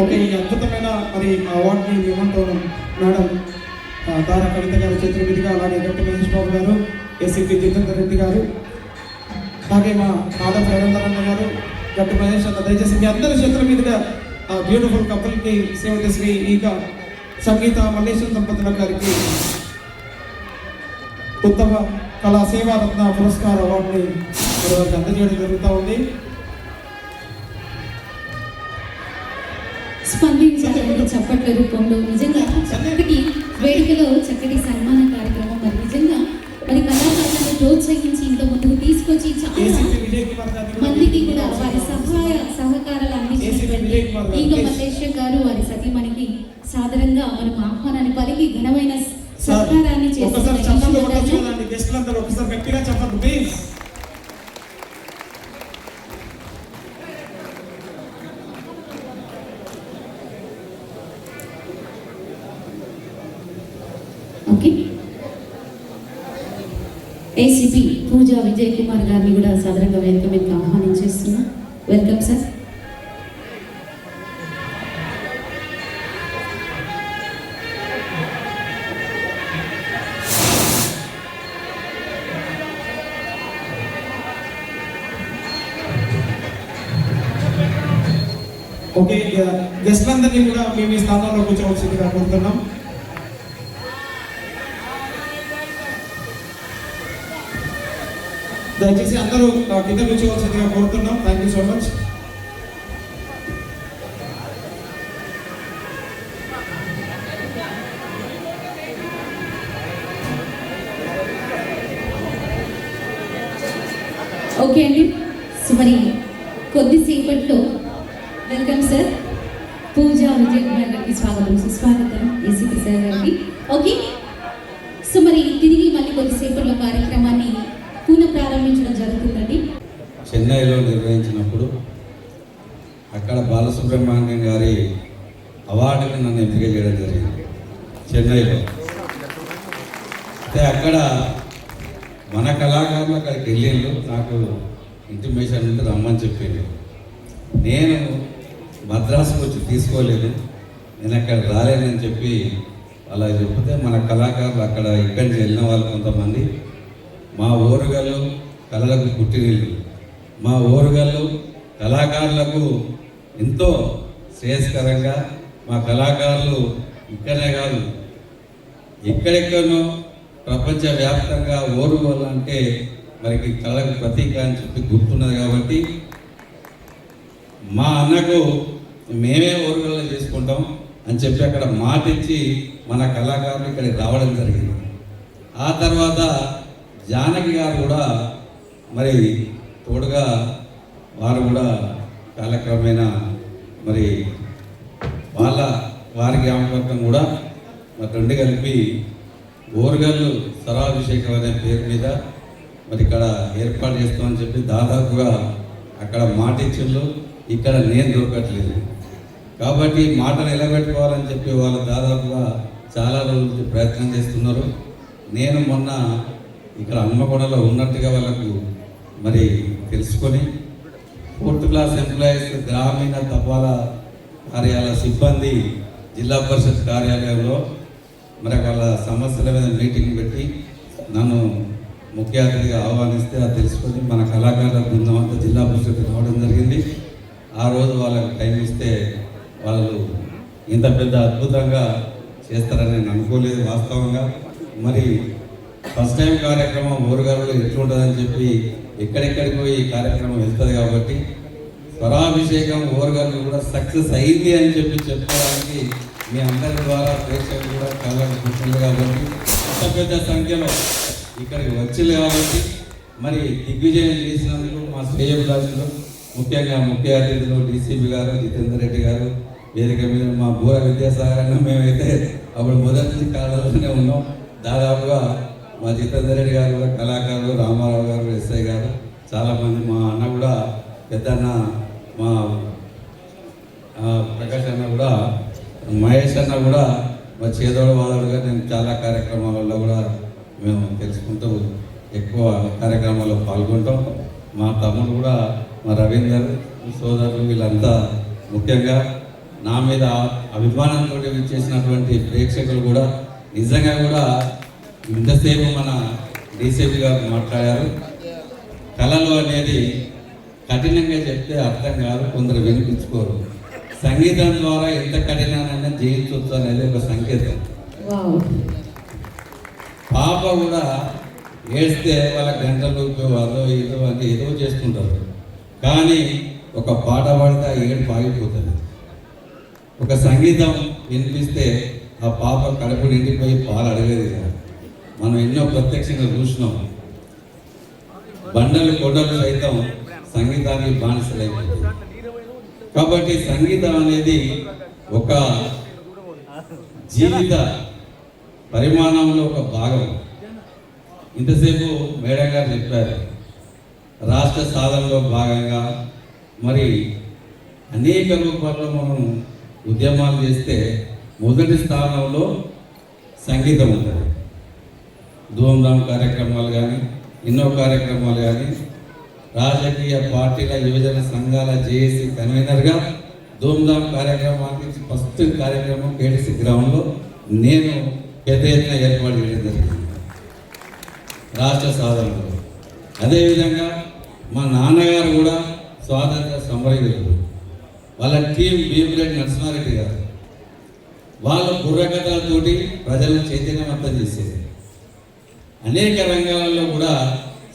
Okay, ఈ అద్భుతమైన మరి అవార్డుని ఏమంటారు మేడం తారా కవిత గారు చేతుల మీదుగా, అలాగే డాక్టర్ మహేష్ బాబు గారు, ఏసీపీ జితేందర్ రెడ్డి గారు, అలాగే మా ఆదం రవీంద్రన్న గారు, గట్టు మహేష్ అన్న, దయచేసి మీ అందరి చేతుల మీదుగా ఆ బ్యూటిఫుల్ కపుల్కి శ్రీమతి శ్రీ ఈక సంగీత మల్లేశ్వర దంపతుల గారికి ఉత్తమ కళా సేవారత్న పురస్కార అవార్డుని వారికి అందజేయడం జరుగుతూ ఉంది. స్పందించాలంటే చప్పట్ల రూపంలో నిజంగా చక్కటి వేడుకలో చక్కటి సన్మాన కార్యక్రమం. మరి నిజంగా మరి కళాకారులను ప్రోత్సహించి ఇంత ముందుకు తీసుకొచ్చి చాలా మందికి కూడా వారి సహాయ సహకారాలు అందించినటువంటి ఈగ మల్లేశ్వర్ గారు వారి సతీమణికి సాధారణంగా మనం ఆహ్వానాన్ని పలికి ఘనమైన సత్కారాన్ని చేస్తున్నారు. ఓకే, ఏసీపీ పూజా విజయ్ కుమార్ గారిని కూడా సాధారణంగా వేదిక మీదకి ఆహ్వానించేస్తున్నా. Welcome sir. ఓకే, గెస్ట్లందరినీ కూడా మేము ఈ స్థానంలో కూర్చోవలసిందిగా కోరుతున్నాం. దయచేసి అందరూ కింద కూర్చోవలసిందిగా కోరుతున్నాం. Thank you so much. Okay అండి, సో మరి కొద్దిసేపట్లో వెల్కమ్ సార్ పూజా విజయ్ కుమార్ గారికి స్వాగతం, సుస్వాగతం ఏసీపీ సార్ గారికి. ఓకే, సో మరి తిరిగి మళ్ళీ కొద్దిసేపట్లో కార్యక్రమాన్ని పునః ప్రారంభించడం జరుగుతుందండి. చెన్నైలో నిర్వహించినప్పుడు అక్కడ బాలసుబ్రహ్మణ్యం గారి అవార్డుని నన్ను ఎంపిక చేయడం జరిగింది చెన్నైలో. అయితే అక్కడ మన కళాకారులు అక్కడికి వెళ్ళిండు, నాకు ఇంటిమేషన్ ఉంటే రమ్మని చెప్పిండు. నేను మద్రాసుకు వచ్చి తీసుకోలేదు, నేను అక్కడ రాలేనని చెప్పి అలా చెప్తే మన కళాకారులు అక్కడ ఇక్కడి నుంచి వెళ్ళిన వాళ్ళు కొంతమంది మా ఓరుగల్లు కళలకు పుట్టినిల్లు, మా ఓరుగల్లు కళాకారులకు ఎంతో శ్రేయస్కరంగా, మా కళాకారులు ఇక్కడే కాదు ఎక్కడెక్కడో ప్రపంచవ్యాప్తంగా ఓరుగల్లు అంటే మనకి కళకు ప్రతీక అని చెప్పి గుర్తున్నది. కాబట్టి మా అన్నకు మేమే ఓరుగల్లు చేసుకుంటాం అని చెప్పి అక్కడ మాట ఇచ్చి మన కళాకారులు ఇక్కడికి రావడం జరిగింది. ఆ తర్వాత జానకి గారు కూడా మరి తోడుగా వారు కూడా కాలక్రమేణా మరి వారికి జ్ఞాపకం కూడా మరి రెండు కలిపి ఓరుగల్లు సరాభిషేకం అనే పేరు మీద మరి ఇక్కడ ఏర్పాటు చేస్తామని చెప్పి దాదాపుగా అక్కడ మాట ఇచ్చిళ్ళు, ఇక్కడ నేను దొరకట్లేదు. కాబట్టి మాట నిలబెట్టుకోవాలని చెప్పి వాళ్ళు దాదాపుగా చాలా రోజుల నుంచి ప్రయత్నం చేస్తున్నారు. నేను మొన్న ఇక్కడ హన్మకొండలో ఉన్నట్టుగా వాళ్ళకు మరి తెలుసుకొని 4th క్లాస్ ఎంప్లాయీస్ గ్రామీణ తపాలా కార్యాలయ సిబ్బంది జిల్లా పరిషత్ కార్యాలయంలో మరి వాళ్ళ సమస్యల మీద మీటింగ్ పెట్టి నన్ను ముఖ్య అతిథిగా ఆహ్వానిస్తే అది తెలుసుకొని మన కళాకారుల బృందం అంతా జిల్లా పరిషత్ రావడం జరిగింది. ఆ రోజు వాళ్ళకి టైం ఇస్తే వాళ్ళు ఇంత పెద్ద అద్భుతంగా చేస్తారని నేను అనుకోలేదు వాస్తవంగా. మరి ఫస్ట్ టైం కార్యక్రమం ఓరుగల్లులో ఎట్లుంటుందని చెప్పి ఎక్కడెక్కడికి పోయి ఈ కార్యక్రమం వెళ్తుంది. కాబట్టి స్వరాభిషేకం ఓరుగల్లు కూడా సక్సెస్ అయింది అని చెప్పి చెప్పుకోవడానికి మీ అందరి ద్వారా ప్రేక్షకులు కూడా చాలా కూర్చుంది. కాబట్టి అంత పెద్ద సంఖ్యలో ఇక్కడికి వచ్చింది. కాబట్టి మరి దిగ్విజయం చేసినందుకు మా శ్రేయోభిలాషులు, ముఖ్యంగా ముఖ్య అతిథులు డీసీపీ గారు, జితేందర్ రెడ్డి గారు, వేదిక మీద మా బూర విద్యాసాగర్ మేమైతే అప్పుడు మొదటి నుంచి కాలంలోనే ఉన్నాం. దాదాపుగా మా జితేందర్ రెడ్డి గారు కూడా కళాకారులు, రామారావు గారు, ఎస్ఐ గారు చాలామంది, మా అన్న కూడా పెద్దన్న మా ప్రకాష్ అన్న కూడా, మహేష్ అన్న కూడా మా చేదోడు వాదోడుగా నేను చాలా కార్యక్రమాలలో కూడా మేము తెలుసుకుంటూ ఎక్కువ కార్యక్రమాల్లో పాల్గొంటాం. మా తమ్ముడు కూడా, మా రవీందర్ సోదరులు వీళ్ళంతా ముఖ్యంగా నా మీద అభిమానంతో చేసినటువంటి ప్రేక్షకులు కూడా నిజంగా కూడా ఇంతసేపు మన డీసీపీ గారు మాట్లాడారు. కళలు అనేది కఠినంగా చెప్తే అర్థం కాదు, కొందరు వినిపించుకోరు. సంగీతం ద్వారా ఎంత కఠినానైనా జయించవచ్చు అనేది ఒక సంకేతం. వావ్. పాప కూడా ఏడిస్తే వాళ్ళ గంటలు అదో ఇదో అంటే ఏదో చేస్తుంటారు, కానీ ఒక పాట పాడితే ఆ ఏడుపు ఆగిపోతుంది. ఒక సంగీతం వినిపిస్తే ఆ పాప కడుపు నిండిపోయి పాలు అడగలేదు కదా. మనం ఎన్నో ప్రత్యక్షంగా చూసినాం. బండలు కొండలు సైతం సంగీతానికి బానిసలైపోతుంది. కాబట్టి సంగీతం అనేది ఒక జీవిత పరిమాణంలో ఒక భాగం. ఇంతసేపు మేడం గారు చెప్పారు, రాష్ట్ర సాధనలో భాగంగా మరి అనేక రూపాల్లో మనం ఉద్యమాలు చేస్తే మొదటి స్థానంలో సంగీతం ఉంటుంది. ధూమ్ధామ్ కార్యక్రమాలు కానీ, ఎన్నో కార్యక్రమాలు కానీ, రాజకీయ పార్టీల యువజన సంఘాల జేఏసీ కన్వీనర్గా ధూమ్ధామ్ కార్యక్రమానికి ఫస్ట్ కార్యక్రమం కేటీసీ గ్రౌండ్లో నేను పెద్ద ఎత్తున ఏర్పాటు చేయడం జరిగింది రాష్ట్ర సాధనలో. అదేవిధంగా మా నాన్నగారు కూడా స్వాతంత్ర సమరయోధులు. వాళ్ళ టీం భీమిరెడ్డి నరసింహారెడ్డి గారు వాళ్ళ బుర్రకథలతోటి ప్రజలను చైతన్యవంతం చేసేది. అనేక రంగాలలో కూడా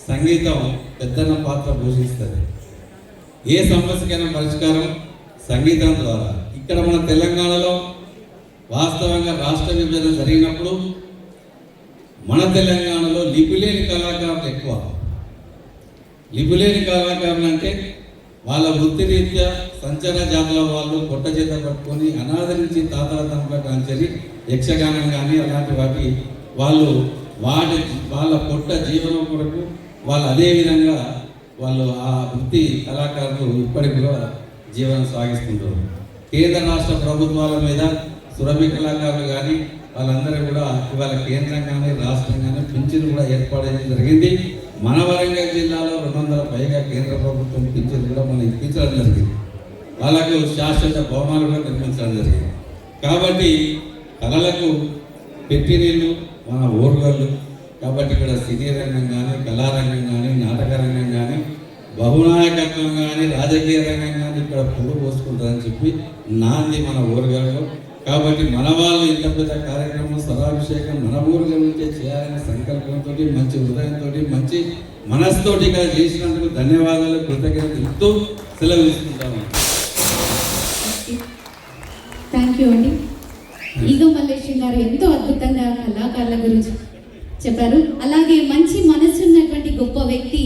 సంగీతం పెద్దన్న పాత్ర పోషిస్తుంది. ఏ సమస్యకైనా పరిష్కారం సంగీతం ద్వారా. ఇక్కడ మన తెలంగాణలో వాస్తవంగా రాష్ట్ర విభజన జరిగినప్పుడు మన తెలంగాణలో లిపిలేని కళాకారులు ఎక్కువ. లిపిలేని కళాకారులు అంటే వాళ్ళ వృత్తిరీత్యా సంచలన జాతుల వాళ్ళు పొట్ట చేత పట్టుకొని అనాథ నుంచి తాతల తంపల కాంచెలి యక్షగానం కానీ అలాంటి వాటి వాళ్ళు వాళ్ళ పొట్ట జీవనం కొరకు వాళ్ళు అదేవిధంగా వాళ్ళు ఆ వృత్తి కళాకారులు ఇప్పటికి కూడా జీవనం సాగిస్తుంటారు. కేంద్ర రాష్ట్ర ప్రభుత్వాల మీద సురభి కళాకారులు కానీ వాళ్ళందరూ కూడా ఇవాళ కేంద్రం కానీ రాష్ట్రం కానీ పింఛను కూడా ఏర్పాటు చేయడం జరిగింది. మన వరంగల్ జిల్లాలో 200 పైగా కేంద్ర ప్రభుత్వం పింఛను కూడా మనం ఇప్పించడం జరిగింది. వాళ్ళకు శాశ్వత భవనాలు కూడా నిర్మించడం జరిగింది. కాబట్టి కళలకు పెట్టినీళ్ళు మన ఓర్గళ్ళు. కాబట్టి ఇక్కడ సినీ రంగం కానీ, కళారంగం కానీ, నాటక రంగం కానీ, బహునాయకత్వం కానీ, రాజకీయ రంగం కానీ ఇక్కడ పువ్వు పోసుకుంటారని చెప్పి నాంది మన ఓర్గల్లో. కాబట్టి మన వాళ్ళు ఇంత పెద్ద కార్యక్రమం స్వరాభిషేకం మన ఊరుగా నుంచే చేయాలనే సంకల్పంతో, మంచి హృదయంతో, మంచి మనసుతోటి ఇక్కడ చేసినందుకు ధన్యవాదాలు, కృతజ్ఞతలు ఇస్తూ సెలవు తీసుకుంటాము. థ్యాంక్ యూ అండి. ఈగో మల్లేశం గారు ఎంతో అద్భుతంగా కళాకారుల గురించి చెప్పారు. అలాగే మంచి మనసున్నటువంటి గొప్ప వ్యక్తి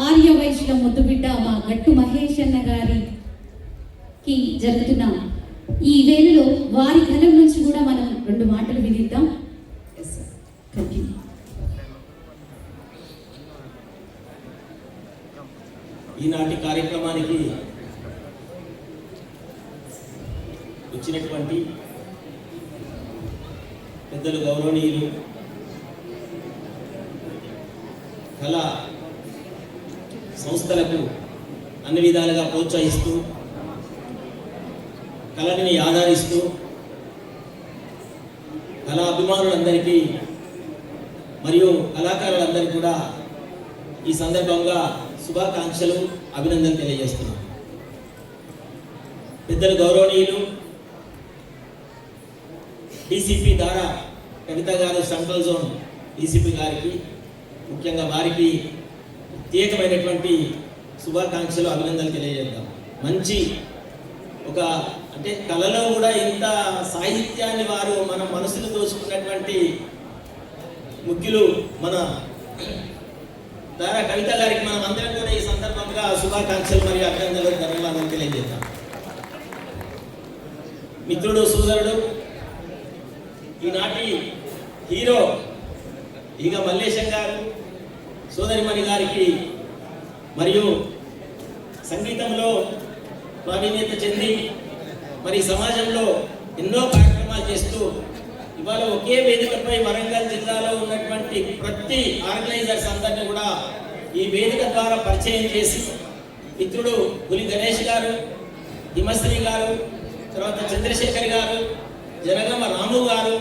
ఆర్య వైశ్యుల ముద్దుబిడ్డ మా గట్టు మహేష్ అన్న గారికి జరుగుతున్న ఈ వేళలో వారి ఘనం నుంచి కూడా మనం 2 మాటలు వినిద్దాం. ఈనాటి కార్యక్రమానికి వచ్చినటువంటి పెద్దలు, గౌరవనీయులు, కళా సంస్థలకు అన్ని విధాలుగా ప్రోత్సహిస్తూ కళని ఆదరిస్తూ కళా అభిమానులందరికీ మరియు కళాకారులందరికీ కూడా ఈ సందర్భంగా శుభాకాంక్షలు, అభినందనలు తెలియజేస్తున్నాను. పెద్దలు గౌరవనీయులు డీసీపీ దారా కవిత గారు, సెంట్రల్ జోన్ డీసీపీ గారికి, ముఖ్యంగా వారికి ప్రత్యేకమైనటువంటి శుభాకాంక్షలు, అభినందనలు తెలియజేద్దాం. మంచి ఒక అంటే కళలో కూడా ఇంత సాహిత్యాన్ని వారు మన మనసును దోచుకున్నటువంటి ముఖ్యులు మన దారా కవిత గారికి మనం అందరం కూడా ఈ సందర్భంగా శుభాకాంక్షలు మరియు అభినందనలు, ధన్యవాదాలు తెలియజేద్దాం. మిత్రుడు, సోదరుడు, ఈనాటి హీరో ఈగ మల్లేశం గారు, సోదరిమణి గారికి మరియు సంగీతంలో ప్రావీణ్యత చెంది మరి సమాజంలో ఎన్నో కార్యక్రమాలు చేస్తూ ఇవాళ ఒకే వేదికపై వరంగల్ జిల్లాలో ఉన్నటువంటి ప్రతి ఆర్గనైజర్స్ అందరినీ కూడా ఈ వేదిక ద్వారా పరిచయం చేసి మిత్రుడు పులి గణేష్ గారు, హిమశ్రీ గారు, తర్వాత చంద్రశేఖర్ గారు, జనగామ రాము గారు,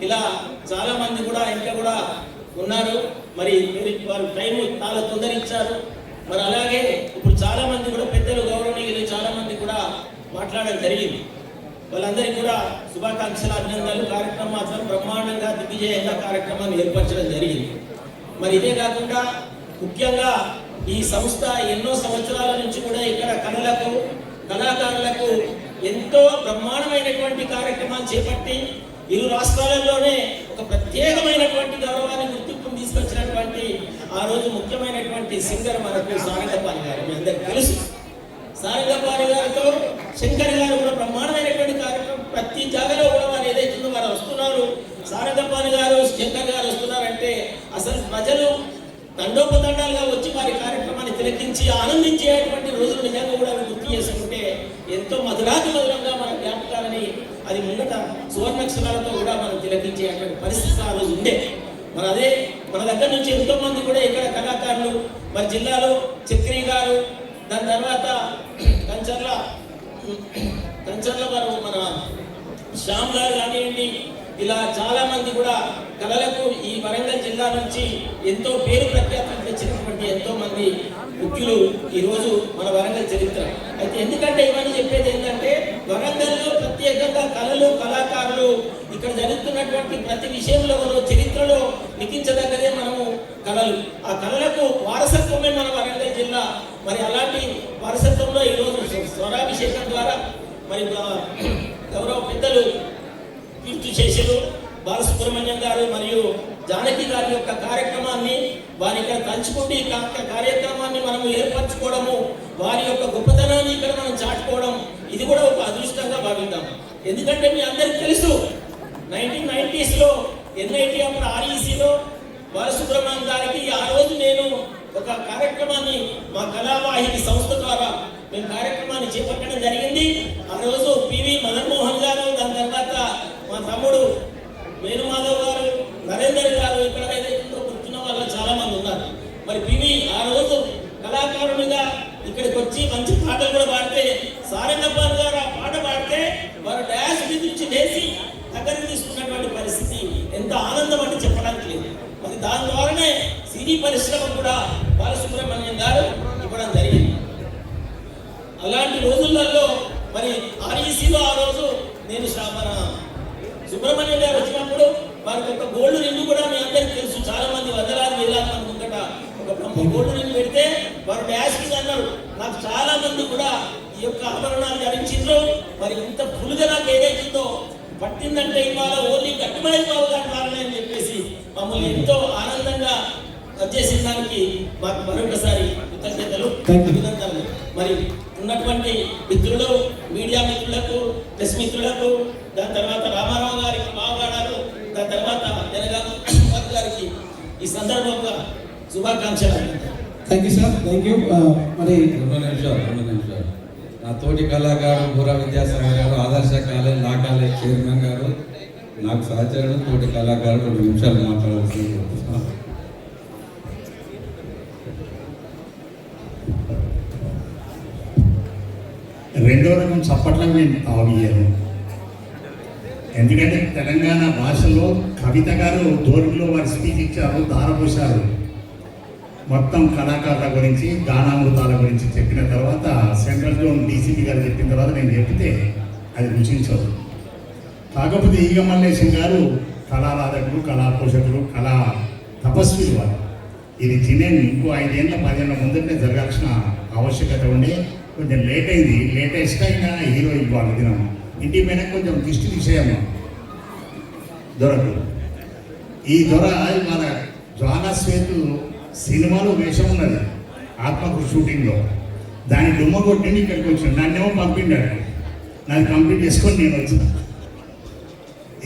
ఇలా చాలామంది కూడా ఇంకా కూడా ఉన్నారు. మరి వారు టైం చాలా తొందరించారు. మరి అలాగే ఇప్పుడు చాలా మంది కూడా పెద్దలు గౌరవనీయులు చాలా మంది కూడా మాట్లాడడం జరిగింది. వాళ్ళందరికీ కూడా శుభాకాంక్షలు, అభినందనలు. కార్యక్రమం మాత్రం బ్రహ్మాండంగా దిగ్విజయంగా కార్యక్రమాన్ని ఏర్పరచడం జరిగింది. మరి ఇదే కాకుండా ముఖ్యంగా ఈ సంస్థ ఎన్నో సంవత్సరాల నుంచి కూడా ఇక్కడ కళలకు, కళాకారులకు ఎంతో బ్రహ్మాండమైనటువంటి కార్యక్రమాలు చేపట్టి ఇరు రాష్ట్రాలలోనే ఒక ప్రత్యేకమైనటువంటి గౌరవాన్ని, గుర్తింపును తీసుకొచ్చినటువంటి ఆ రోజు ముఖ్యమైనటువంటి సింగర్ మనకు సారంగపాణి గారు. మీ అందరికీ తెలుసు. సారంగపాణి గారితో శంకర్ గారు కూడా బ్రహ్మాండమైనటువంటి కార్యక్రమం ప్రతి జాగాలో కూడా వారు ఏదైతుందో వారు వస్తున్నారు. సారంగపాణి గారు, శంకర్ గారు వస్తున్నారంటే అసలు ప్రజలు తండోపతండాలుగా వచ్చి వారి కార్యక్రమాన్ని తిలకించి ఆనందించేటువంటి రోజులు నిజంగా కూడా గుర్తు చేసుకుంటే ఎంతో మధురంగా మన జ్ఞాపకాలని అది ముందట సువర్ణాక్షరాలతో కూడా మనం తిలకించేటువంటి పరిస్థితి ఆ రోజు ఉండే. మరి అదే మన దగ్గర నుంచి ఎంతో మంది కూడా ఇక్కడ కళాకారులు మరి జిల్లాలో చక్రి గారు, దాని తర్వాత కంచర్ల వారు మన శ్యామ్ గారు కానివ్వండి, ఇలా చాలా మంది కూడా కళలకు ఈ వరంగల్ జిల్లా నుంచి ఎంతో పేరు ప్రఖ్యాతులు తెచ్చినటువంటి ఎంతో మంది ముఖ్యులు ఈరోజు మన వరంగల్ చరిత్ర. అయితే ఎందుకంటే ఇవన్నీ చెప్పేది ఏంటంటే వరంగల్లో ప్రత్యేకంగా కళలు, కళాకారులు ఇక్కడ జరుగుతున్నటువంటి ప్రతి విషయంలో చరిత్రలో లిఖించదగ్గదే మనము కళలు. ఆ కళలకు వారసత్వమే మన వరంగల్ జిల్లా. మరి అలాంటి వారసత్వంలో ఈరోజు స్వరాభిషేకం ద్వారా మరి గౌరవ పెద్దలు కీర్తి శేషులు బాలసుబ్రహ్మణ్యం గారు మరియు జానకి గారి యొక్క కార్యక్రమాన్ని వారి ఇక్కడ తలుచుకుంటూ ఈ కార్యక్రమాన్ని మనము ఏర్పరచుకోవడము, వారి యొక్క గొప్పతనాన్ని ఇక్కడ మనం చాటుకోవడం, ఇది కూడా ఒక అదృష్టంగా భావిద్దాం. ఎందుకంటే మీ అందరికీ తెలుసు 1990s ఎన్ఐటి అప్పుడు ఆర్ఈసీలో బాలసుబ్రహ్మణ్యం గారికి ఆ రోజు నేను ఒక కార్యక్రమాన్ని మా కళావాహిని సంస్థ ద్వారా మేము కార్యక్రమాన్ని చేపట్టడం జరిగింది. ఆ రోజు పివి మదన్మోహన్ గారు, దాని తర్వాత మా తమ్ముడు వేణుమాధవ్ గారు, నరేందర్ గారు, ఇక్కడ ఏదైతే గుర్తున్న వాళ్ళు చాలా మంది ఉన్నారు. మరి పివి ఆ రోజు కళాకారునిగా ఇక్కడికి వచ్చి మంచి పాటలు కూడా పాడితే సారంగపాణి గారు ఆ పాట పాడితే వారు డాష్ మీద నుంచి లేచి దగ్గరికి తీసుకున్నటువంటి పరిస్థితి ఎంత ఆనందం అంటే చెప్పడానికి లేదు. మరి దాని ద్వారానే సినీ పరిశ్రమ కూడా బాలసుబ్రహ్మణ్యం గారు ఇవ్వడం జరిగింది. అలాంటి రోజులలో మరి ఆర్ఈసీలో ఆ రోజు నేను మన సుబ్రహ్మణ్యం గారు వచ్చినప్పుడు వారికి ఒక గోల్డ్ రింగ్ కూడా మీ అందరికీ తెలుసు. చాలా మంది వేలాది మంది ముందట ఒక బ్రహ్మ గోల్డ్ రింగ్ పెడితే వారు డాష్ మీద అన్నారు. నాకు చాలా మంది కూడా ఈ యొక్క ఆభరణాలు ధరించిండ్రు. మరి ఇంత ఫుల్గా నాకు ఏదైతుందో పట్టిందంటే ఇవాళ ఓన్లీ గట్టిమై బాబు గారి కారణం అని చెప్పేసి మమ్మల్ని ఎంతో ఆనందంగా వచ్చేసిన దానికి మాకు మరొకసారి కృతజ్ఞతలు, అభినందనలు. మరి ఉన్నటువంటి మిత్రులు, మీడియా మిత్రులకు, ప్రెస్ మిత్రులకు, దాని తర్వాత రామారావు గారికి, మావగాడారు, దాని తర్వాత జనగామ గారికి ఈ సందర్భంగా శుభాకాంక్షలు. Thank you sir, thank you. మరి 2 నిమిషాలు నా తోటి కళాకారుడు బూరా విద్యాసాగర్ గారు, ఆదర్శ కాలేజ్ నా కాలేజ్ చైర్మన్ గారు, నాకు సహచరుడు తోటి కళాకారుడు 2 నిమిషాలు మాట్లాడాల్సింది. రెండో రకం చప్పట్లకు నేను తాగియ్యాను. ఎందుకంటే తెలంగాణ భాషలో కవిత గారు ధోరణిలో వారి స్పీచ్ ఇచ్చారు, దారపోశారు. మొత్తం కళాకారుల గురించి, గానామృతాల గురించి చెప్పిన తర్వాత సెంట్రల్ జోన్ డీసీపీ గారు చెప్పిన తర్వాత నేను చెప్తే అది రుచించదు. కాకపోతే ఈగ మల్లేశం గారు కళారాధకులు, కళా పోషకులు, కళా తపస్విలు వారు. ఇది తినేది ఇంకో 5 ఏళ్ళ 10 ఏళ్ళ ముందరనే జరగాల్సిన ఆవశ్యకత ఉండే. కొంచెం లేటెస్ట్ అయిన హీరో ఇవ్వాలి దినం. ఇంటి మీద కొంచెం దిష్టి విషయం దొరకు. ఈ దొర మన జ్వాలశ్వేతు సినిమాలో వేషం ఉన్నది ఆత్మకూరు షూటింగ్లో. దాన్ని డుమ్మ కొట్టి ఇక్కడికి వచ్చాను. నన్నేమో పంపిండాడు, నాది కంప్లీట్ చేసుకొని నేను వచ్చాను.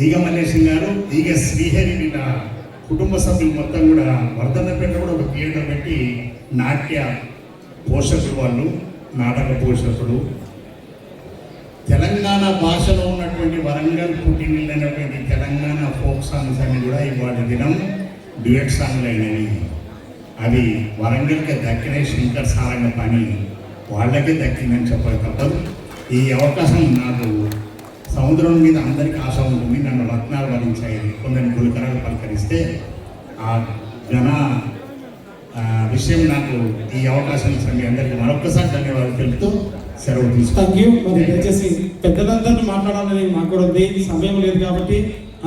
ఈగ మల్లేశం గారు, ఈగ శ్రీహరి వీళ్ళ కుటుంబ సభ్యులు మొత్తం కూడా వర్ధన్నపేట కూడా ఒక థియేటర్ పెట్టి నాట్య పోషకులు వాళ్ళు, నాటక పోషకులు, తెలంగాణ భాషలో ఉన్నటువంటి వరంగల్ పుట్టినటువంటి తెలంగాణ ఫోక్ సాంగ్స్ అన్ని కూడా ఇవాళ దినం డ్యూయట్ సాంగ్లు అయినవి. అవి వరంగల్కి దక్కిన శంకర్ సారంగపాణి వాళ్ళకే దక్కిందని చెప్పక తప్పదు. ఈ అవకాశం నాకు సముద్రం మీద అందరికీ ఆశ ఉంటుంది. నన్ను రత్నాలు వరించాయి. కొందరిని గులకరాలు పలకరిస్తే ఆ ఘన విషయం నాకు ఈ అవకాశం ఇచ్చిన మీ అందరికీ మరొకసారి ధన్యవాదాలు తెలుపుతూ సెలవు థ్యాంక్ యూ. మరి తీసుకుంటాను. దయచేసి పెద్దలందరినీ మాట్లాడాలని మాకు కూడా ఉంది, సమయం లేదు కాబట్టి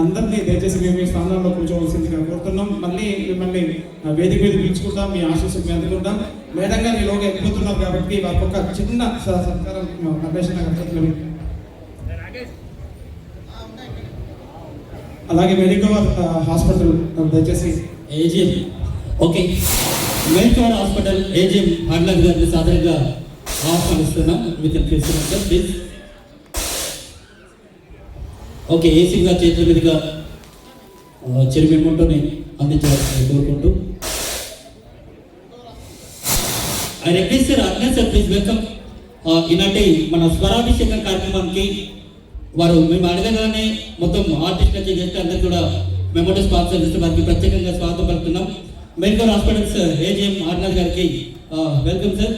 అందరినీ దయచేసి మేము మీ స్థానాల్లో కూర్చోవలసిందిగా కోరుతున్నాం. మళ్ళీ మిమ్మల్ని వేదిక మీద పిలుచుకుంటాం, మీ ఆశీస్సులు మేము అందుకుంటాం. మేడం గారు ఈలోగా ఎక్కిపోతున్నారు కాబట్టి వారికి ఒక చిన్న సత్కారం రమేష్ గారి చేతిలో. అలాగే మెడికల్ హాస్పిటల్ దయచేసి AGM okay medical hospital AGM హర్లక్ గారిని సాధారణంగా ఆహ్వానిస్తున్నాం. With please. ఓకే ఏసీ గారి చేతుల మీదుగా చెరుమెమ్మటోని అందించాలని కోరుకుంటూ I request sir Agnesh sir please welcome. ఈనాటి మన స్వరాభిషేకం కార్యక్రమానికి వారు మేము అడగగానే మొత్తం ఆర్టిస్టులు చేస్తే అందరికీ కూడా మెమోటో స్పాన్సర్ చేస్తే వారికి ప్రత్యేకంగా స్వాగతం పలుకుతున్నాం. మెడికల్ హాస్పిటల్స్ ఏజిఎం ఆర్నాథ్ గారికి వెల్కమ్ సార్.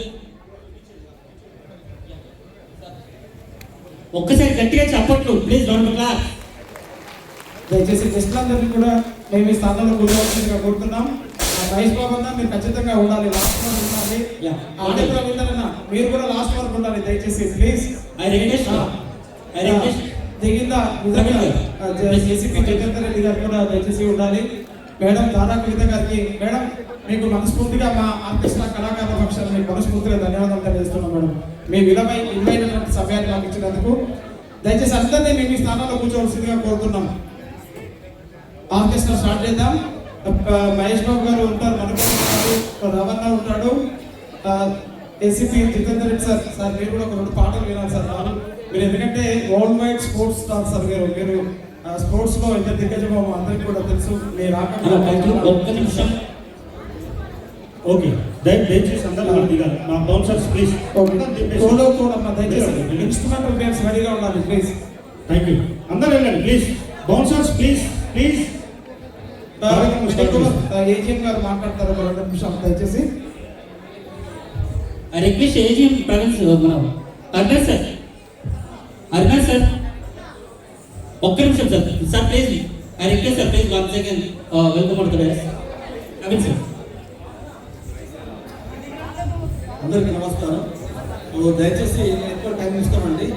ఒక్కసారి గట్టిగా చెప్పట్లు ప్లీజ్. Round class. దయచేసి గెస్టులందరినీ కూడా మేము ఈ స్థానంలో కూర్చోవలసిందిగా కోరుతున్నాం. మహేష్ బాబు అన్న మీరు ఖచ్చితంగా ఉండాలి, లాస్ట్ వరకు ఉండాలి. ఆడే రవీంద్రన్న మీరు కూడా లాస్ట్ వరకు ఉండాలి దయచేసి ప్లీజ్. దిగిందా జేసీపీ జగేందర్ రెడ్డి గారు కూడా దయచేసి ఉండాలి. మేడం దాదా కవిత గారికి మేడం మీకు మనస్ఫూర్తిగా మా ఆర్కెస్ట్రా కళాకారుల పక్షాన్ని మీకు మనస్ఫూర్తిగా ధన్యవాదాలు తెలియజేస్తున్నాం మేడం. మీ విలువైనటువంటి సమయాన్ని నాకు ఇచ్చినందుకు. దయచేసి అందరినీ మేము ఈ స్థానంలో కూర్చోవలసిందిగా కోరుతున్నాం. ఆర్కెస్ట్రా స్టార్ట్ చేద్దాం. మహేష్ బాబు గారు ఉంటారు, మనకోటి ఉంటారు, రవణ ఉంటాడు, ఏసీపీ జితేందర్ రెడ్డి సార్ మీరు కూడా ఒక 2 పాటలు వినాలి సార్. మీరు ఎందుకంటే world wide sports star sir మీరు స్పోర్ట్స్ లో ఎంత దిగ్గజమో అందరికీ కూడా తెలుసు. మీరు ఒక్క నిమిషం. ఓకే దయచేసి అందరూ దిగాలి. మా బౌన్సర్స్ ప్లీజ్. దయచేసి ఇన్స్ట్రుమెంటల్ గేమ్స్ రెడీగా ఉండాలి ప్లీజ్. Thank you. అందరూ వెళ్ళండి please. Bouncers please please. AGM గారు మాట్లాడతారు ఒక 2 నిమిషాలు దయచేసి. ఐ రిక్వెస్ట్ ఏజిఎం ప్రవీణ్ మన అర్నాథ్ సార్. అర్నాథ్ సార్ ఒక్క నిమిషం sir. Sir please I request sir please 1 second welcome అవుతుంది ప్రవీణ్ సార్. అందరికీ నమస్కారం. దయచేసి ఎక్కువ టైం ఇస్తామండి.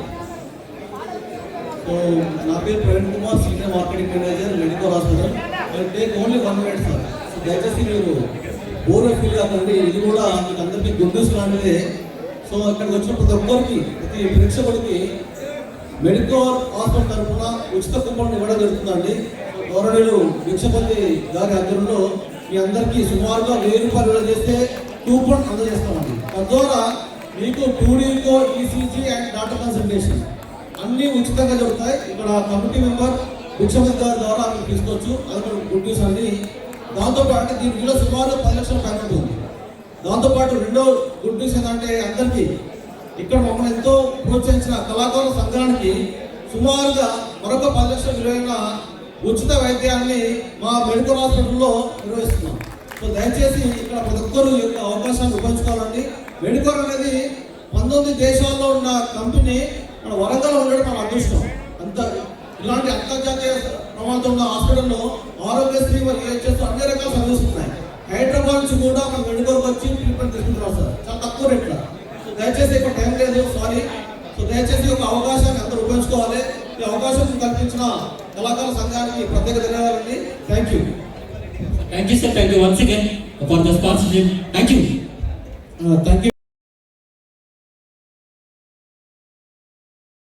నా పేరు Praveen Kumar, senior marketing manager, medical hospital. Take only 1 minute sir. దయచేసి మీరు బోర్ ఫీల్ కాకండి. ఇది కూడా మీకు అందరికీ గుడ్ న్యూస్ లాంటిదే. సో ఇక్కడికి వచ్చిన ప్రతి ఒక్కరికి, ప్రతి ప్రేక్షకుడికి మెడికల్ హాస్పిటల్ తరఫున ఉచిత కూపన్ ఇవ్వడం జరుగుతుందండి. గౌరవనీయులు భిక్షపతి గారి ఆధ్వర్యంలో మీ అందరికీ సుమారుగా 1000 రూపాయలు విడుదల చేస్తే కూపన్ అందజేస్తామండి. తద్వారా మీకు 2D ECG and doctor consultation అన్నీ ఉచితంగా జరుగుతాయి. ఇక్కడ కమిటీ మెంబర్ భిక్షపతి గారి ద్వారా మీరు తీసుకోవచ్చు. అది గుడ్ న్యూస్ అండి. దాంతోపాటు దీనిలో సుమారు 10 లక్షల ప్యాకెట్ ఉంది. దాంతోపాటు రెండో గుడ్ న్యూస్ ఏంటంటే అందరికీ ఇక్కడ మమ్మల్ని ఎంతో ప్రోత్సహించిన కళాకారుల సంఘానికి సుమారుగా మరొక 10 లక్షల విలువైన ఉచిత వైద్యాన్ని మా మెడికల్ హాస్పిటల్లో నిర్వహిస్తున్నాం. సో దయచేసి ఇక్కడ ప్రతి ఒక్కరు ఈ యొక్క అవకాశాన్ని ఉపయోగించుకోవాలండి. మెడికల్ అనేది 19 దేశాల్లో ఉన్న కంపెనీ మన వరంగల్ ఉండడం మన అదృష్టం. ఇలాంటి అంతర్జాతీయ ప్రమాదంతో ఉన్న హాస్పిటల్లో ఆరోగ్యశ్రీ మరియు ఏహెచ్ఎస్ అన్ని రకాల సర్వీస్ ఉన్నాయి. హైదరాబాద్ నుంచి కూడా మన మెడికల్కి వచ్చి ట్రీట్మెంట్ తీసుకుంటున్నాం సార్, చాలా తక్కువ రేట్లో. సో దయచేసి ఇక్కడ టైం లేదు, సారీ. సో దయచేసి ఒక అవకాశాన్ని అందరూ ఉపయోగించుకోవాలి. ఈ అవకాశం కల్పించిన కళాకారుల సంఘానికి ప్రత్యేక ధన్యవాదాలండి. Thank you. Thank you sir. Thank you once again for the sponsorship. Thank you. Thank you.